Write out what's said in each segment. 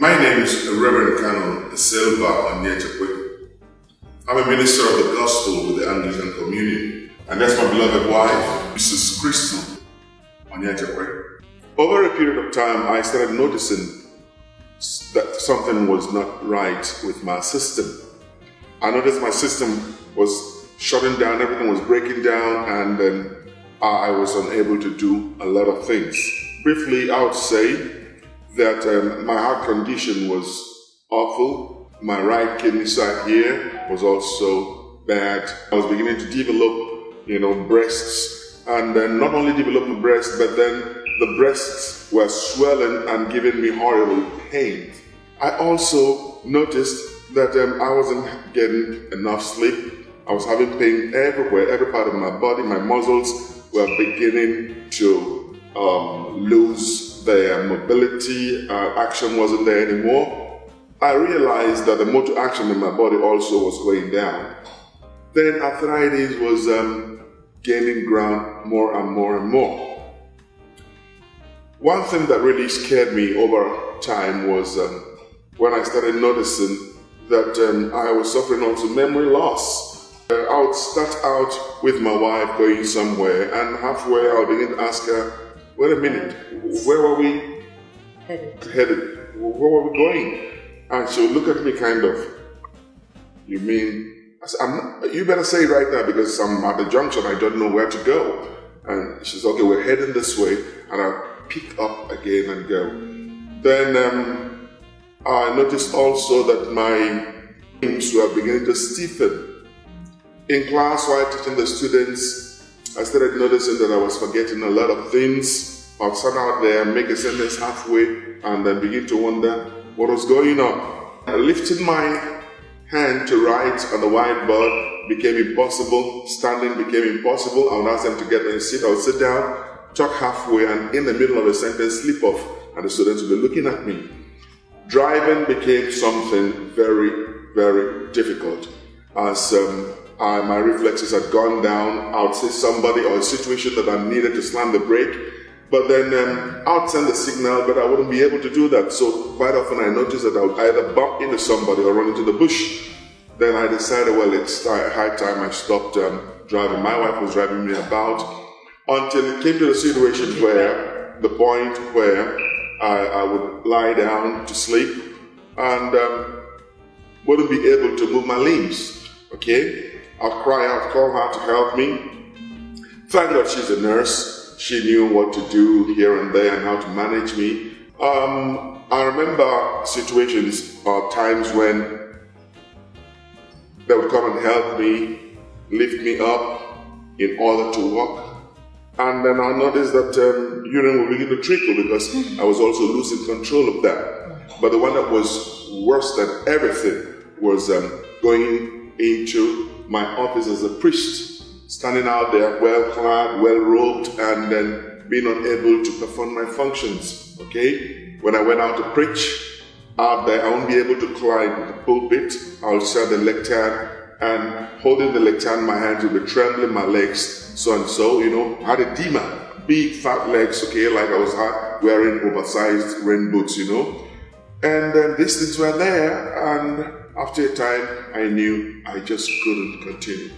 My name is Reverend Canon Silver Onyejekwe. I'm a minister of the gospel with the Anglican Communion, and that's my beloved wife, Mrs. Crystal Onyejekwe. Over a period of time, I started noticing that something was not right with my system. I noticed my system was shutting down, everything was breaking down, and then I was unable to do a lot of things. Briefly, I would say that my heart condition was awful. My right kidney side here was also bad. I was beginning to develop, breasts, and then not only develop my breasts, but then the breasts were swelling and giving me horrible pain. I also noticed that I wasn't getting enough sleep. I was having pain everywhere, every part of my body. My muscles were beginning to lose their mobility. Action wasn't there anymore. I realized that the motor action in my body also was going down. Then arthritis was gaining ground more and more and more. One thing that really scared me over time was when I started noticing that I was suffering also memory loss. I would start out with my wife going somewhere, and halfway I would begin to ask her, wait a minute, where were we headed? Where were we going? And she would look at me kind of, you mean? I said, you better say it right now because I'm at the junction, I don't know where to go. And she said, okay, we're heading this way. And I pick up again and go. Then I noticed also that my limbs were beginning to stiffen. In class, while teaching the students, I started noticing that I was forgetting a lot of things. I'd stand out there, make a sentence halfway, and then begin to wonder what was going on. Lifting my hand to write on the whiteboard became impossible. Standing became impossible. I would ask them to get in a seat. I would sit down, talk halfway, and in the middle of a sentence, slip off, and the students would be looking at me. Driving became something very, very difficult. As my reflexes had gone down, I would see somebody or a situation that I needed to slam the brake, but then I would send the signal, but I wouldn't be able to do that. So quite often I noticed that I would either bump into somebody or run into the bush. Then I decided, well, it's high time I stopped driving. My wife was driving me about until it came to the situation where, the point where I would lie down to sleep and wouldn't be able to move my limbs, okay? I'd cry out, call her to help me. Thank God she's a nurse. She knew what to do here and there and how to manage me. I remember situations or times when they would come and help me, lift me up in order to walk. And then I noticed that urine would begin to trickle because I was also losing control of that. But the one that was worse than everything was going into my office as a priest, standing out there well-clad, well-robed, and then being unable to perform my functions, okay? When I went out to preach out there, I won't be able to climb the pulpit. I'll stand the lectern, and holding the lectern in my hands would be trembling my legs, so and so, I had a demon, big fat legs, okay, like I was wearing oversized rain boots, And then these things were there, and after a time, I knew I just couldn't continue.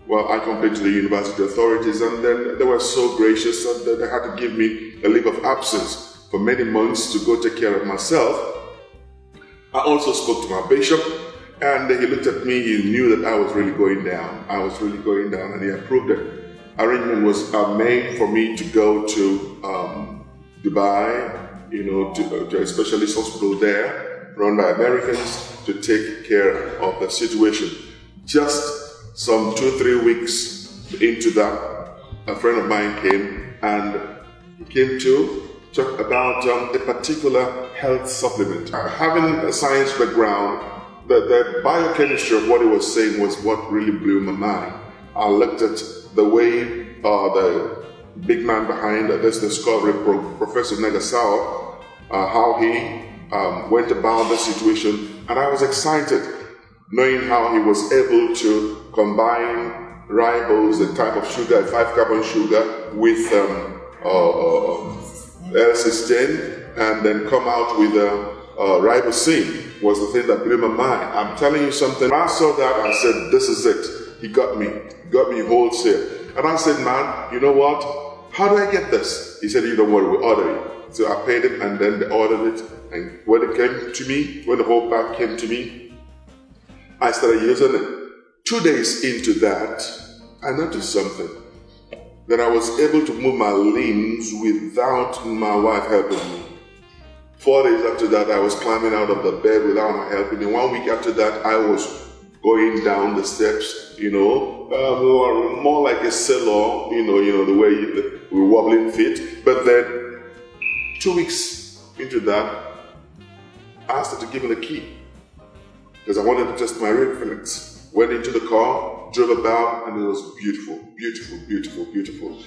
Well, I complained to the university authorities, and then they were so gracious that they had to give me a leave of absence for many months to go take care of myself. I also spoke to my bishop, and he looked at me. He knew that I was really going down. I was really going down, and he approved it. Arrangement was made for me to go to Dubai, to a specialist hospital there, run by Americans, to take care of the situation. Just some 2-3 weeks into that, a friend of mine came, and he came to talk about a particular health supplement. Having a science background, the biochemistry of what he was saying was what really blew my mind. I looked at the way the big man behind this discovery, Professor Negasawa, how he went about the situation, and I was excited knowing how he was able to combine ribose, the type of sugar, 5-carbon sugar, with L-cysteine, and then come out with ribosine was the thing that blew my mind. I'm telling you something. When I saw that, I said, this is it. He got me. He got me wholesale. And I said, man, you know what? How do I get this? He said, you don't worry, we'll order it. So I paid it, and then they ordered it. And when it came to me, when the whole pack came to me, I started using it. 2 days into that, I noticed something. That I was able to move my limbs without my wife helping me. 4 days after that, I was climbing out of the bed without her helping me. 1 week after that, I was going down the steps, more like a sailor, the way we're wobbling feet. But then 2 weeks into that, I asked her to give me the key because I wanted to test my reflex. Went into the car, drove about, and it was beautiful, beautiful, beautiful, beautiful.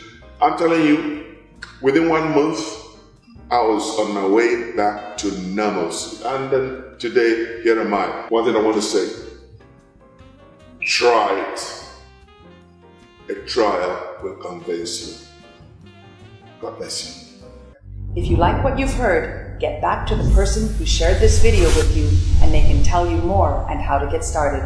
I'm telling you, within 1 month, I was on my way back to normalcy. And then today, here am I. One thing I want to say, try it. A trial will convince you. God bless you. If you like what you've heard, get back to the person who shared this video with you and they can tell you more and how to get started.